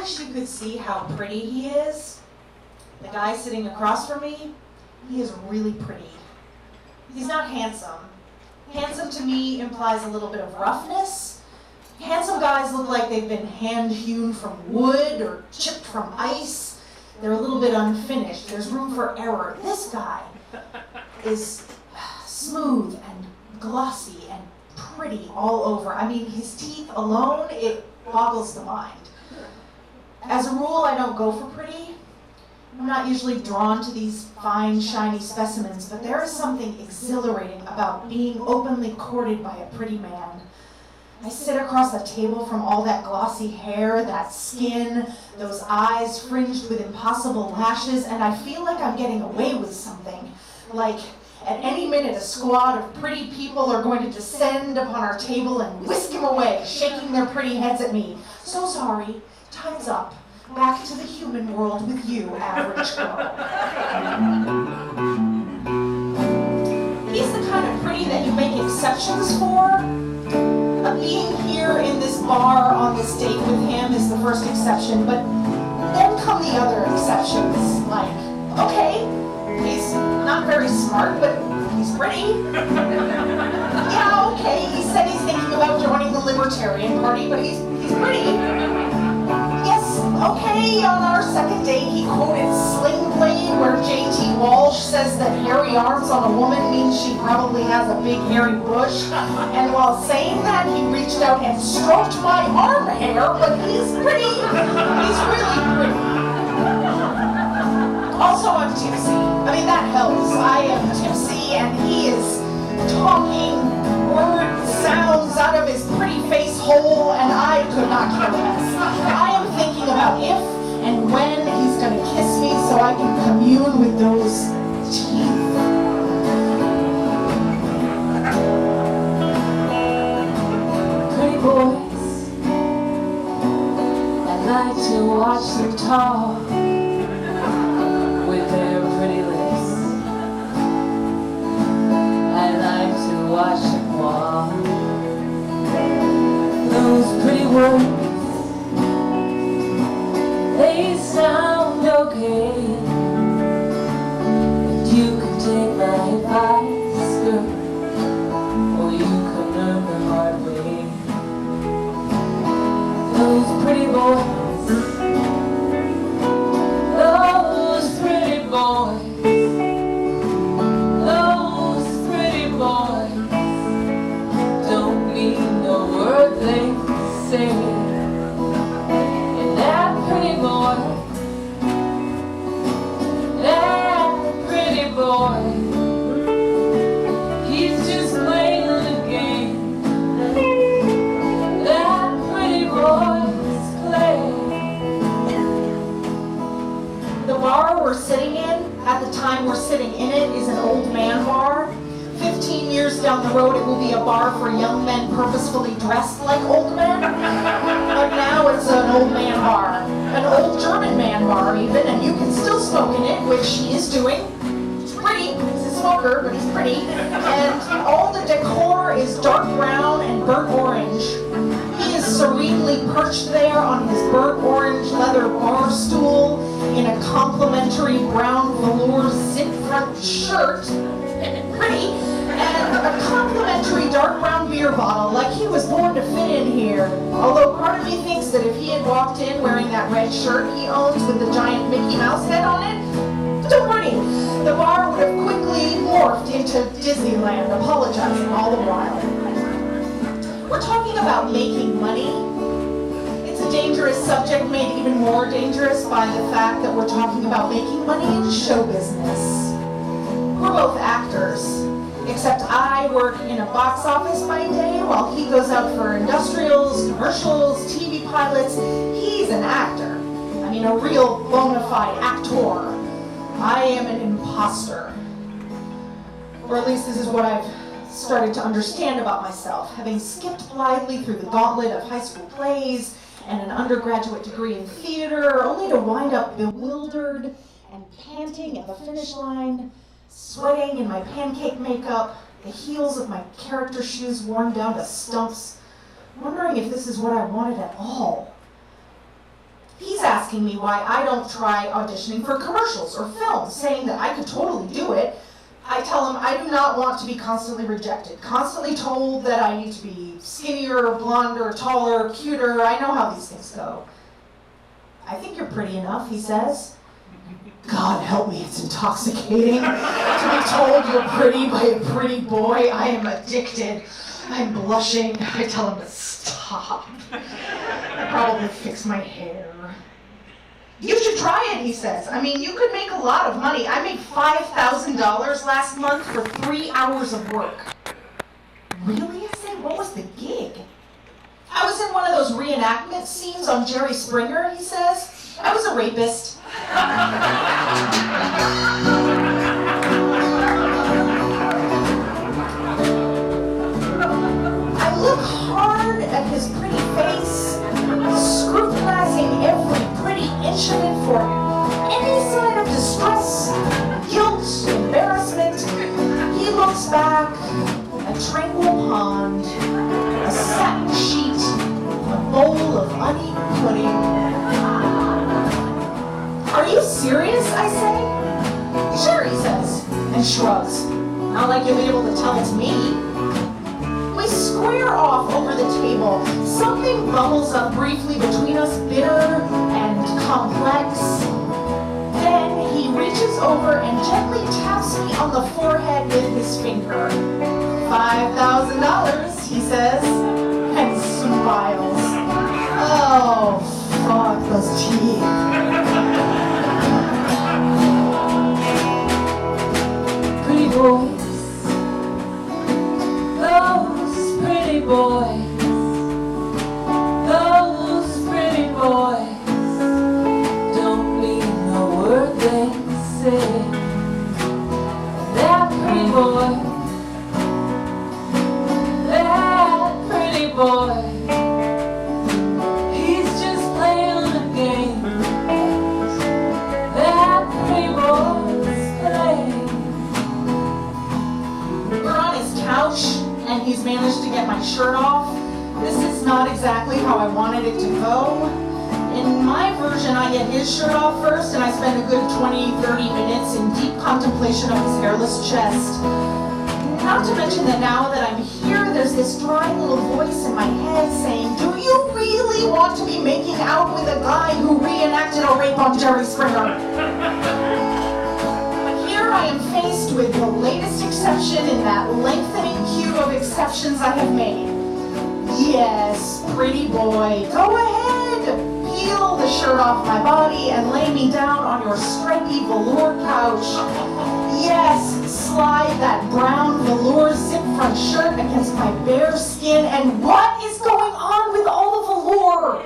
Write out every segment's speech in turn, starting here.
wish you could see how pretty he is. The guy sitting across from me, he is really pretty. He's not handsome. Handsome to me implies a little bit of roughness. Handsome guys look like they've been hand-hewn from wood or chipped from ice. They're a little bit unfinished. There's room for error. This guy is smooth and glossy and pretty all over. I mean, his teeth alone, it boggles the mind. As a rule, I don't go for pretty. I'm not usually drawn to these fine, shiny specimens, but there is something exhilarating about being openly courted by a pretty man. I sit across the table from all that glossy hair, that skin, those eyes fringed with impossible lashes, and I feel like I'm getting away with something. Like, at any minute, a squad of pretty people are going to descend upon our table and whisk him away, shaking their pretty heads at me. So sorry, time's up. Back to the human world with you, average girl. He's the kind of pretty that you make exceptions for. Being here in this bar on this date with him is the first exception, but then come the other exceptions. Like, okay, he's not very smart, but he's pretty. Yeah, okay, he said he's thinking about joining the Libertarian Party, but he's pretty. Yes, okay, on our second date he quoted Sling Blade, where J.T. Walsh says that hairy arms on a woman means she probably has a big hairy bush. And while saying that, he reached out and stroked my arm hair, but he's pretty. He's really pretty. Also, I'm tipsy. I mean, that helps. I am tipsy, and he is talking word sounds out of his pretty face hole, and I could not care less. I am thinking about if and when he's going to kiss me so I can commune with those teeth. Pretty boys, I'd like to watch them talk with their pretty lips. I'd like to watch them walk. Those pretty words, they sound okay. And you can take my advice, girl, or you can learn the hard way. Those pretty boys, those pretty boys, those pretty boys don't mean the word they say. And that pretty boy, he's just playing the game that pretty boys play. The bar we're sitting in, at the time we're sitting in it, is an old man bar. 15 years down the road, it will be a bar for young men purposefully dressed like old men. But now it's an old man bar. An old German man bar, even, and you can still smoke in it, which he is doing. He's pretty. He's a smoker, but he's pretty. And all the decor is dark brown and burnt orange. He is serenely perched there on his burnt orange leather bar stool in a complimentary brown velour zip front shirt. Pretty. And a complimentary dark brown beer bottle, like he was born to fit in here. Although part of me thinks that if he had walked in wearing that red shirt he owns with the giant Mickey Mouse head on it, don't worry, the bar would have quickly morphed into Disneyland, apologizing all the while. We're talking about making money. It's a dangerous subject, made even more dangerous by the fact that we're talking about making money in show business. We're both actors. Except I work in a box office by day while he goes out for industrials, commercials, TV pilots. He's an actor. I mean, a real bona fide actor. I am an imposter. Or at least this is what I've started to understand about myself, having skipped blithely through the gauntlet of high school plays and an undergraduate degree in theater, only to wind up bewildered and panting at the finish line, sweating in my pancake makeup, the heels of my character shoes worn down to stumps, wondering if this is what I wanted at all. He's asking me why I don't try auditioning for commercials or films, saying that I could totally do it. I tell him I do not want to be constantly rejected, constantly told that I need to be skinnier, blonder, taller, cuter. I know how these things go. I think you're pretty enough, he says. God help me, it's intoxicating to be told you're pretty by a pretty boy. I am addicted. I'm blushing. I tell him to stop. I probably fix my hair. You should try it, he says. I mean, you could make a lot of money. I made $5,000 last month for 3 hours of work. Really? I said, what was the gig? I was in one of those reenactment scenes on Jerry Springer, he says. I was a rapist. I look hard at his pretty face, scrutinizing every pretty inch of it for any sign of distress, guilt, embarrassment. He looks back, a tranquil pond, a satin sheet, a bowl of uneaten pudding. Are you serious, I say? Sure, he says, and shrugs. Not like you'll be able to tell it's me. We square off over the table. Something bubbles up briefly between us, bitter and complex. Then he reaches over and gently taps me on the forehead with his finger. $5,000, he says, and smiles. Oh, fuck those teeth. Pretty boys, those pretty boys, those pretty boys don't mean a word they say. That pretty boy, that pretty boy, he's just playing a game that pretty boys play. We're on his couch, and he's managed to get my shirt off. This is not exactly how I wanted it to go. In my version, I get his shirt off first, and I spend a good 20-30 minutes in deep contemplation of his hairless chest. Not to mention that now that I'm here, there's this dry little voice in my head saying, do you really want to be making out with a guy who reenacted a rape on Jerry Springer? Here I am faced with the latest exception in that lengthening queue of exceptions I have made. Yes, pretty boy, go ahead, peel the shirt off my body and lay me down on your stripy velour couch. Yes, slide that brown velour zip front shirt against my bare skin. And what is going on with all the velour?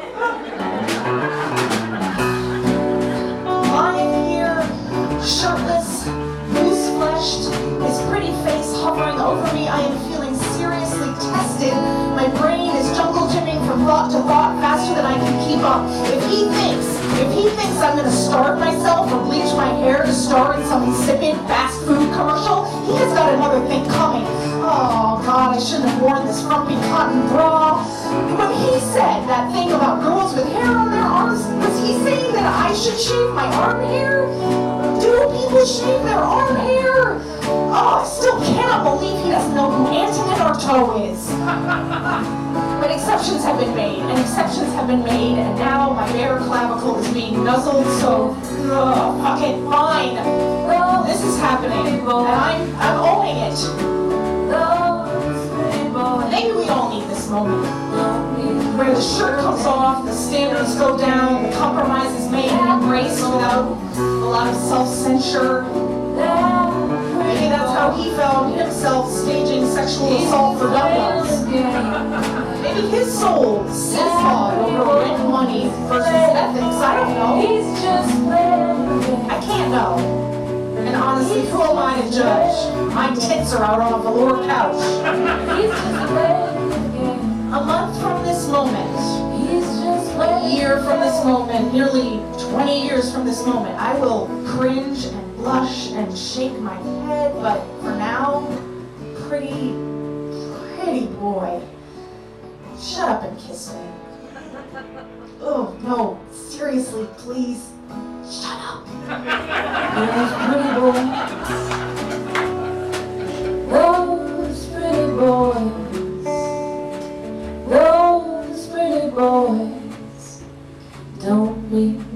Lying here, shirtless, loose-fleshed, his pretty face hovering over me, I am feeling seriously tested. My brain is jungle gymming from thought to thought faster than I can keep up. If he thinks I'm gonna starve myself or bleach my hair to star in some insipid fast food commercial, he has got another thing coming. Oh God, I shouldn't have worn this frumpy cotton bra. When he said that thing about girls with hair on their arms, was he saying that I should shave my arm hair? Do people shave their arm hair? Oh, I still cannot believe he doesn't know who Antonin Artaud is. But exceptions have been made, and exceptions have been made, and now my bare clavicle is being nuzzled, so fuck it, fine. Well, this is happening, and I'm owning it. Maybe we all need this moment, where the shirt comes off, the standards go down, the compromise is made and embraced without a lot of self-censure. Maybe that's how he found himself staging sexual assault for dumbbells. Maybe his soul seesawed over rent money versus ethics. I don't know. I can't know. And honestly, who am I to judge? My tits are out on a velour couch. A month from this moment, a year from this moment, nearly 20 years from this moment, I will cringe and blush and shake my head, but for now, pretty boy, shut up and kiss me. Oh, no, seriously. seriously, please, shut up. Those pretty boys, those pretty boys, those pretty boys don't mean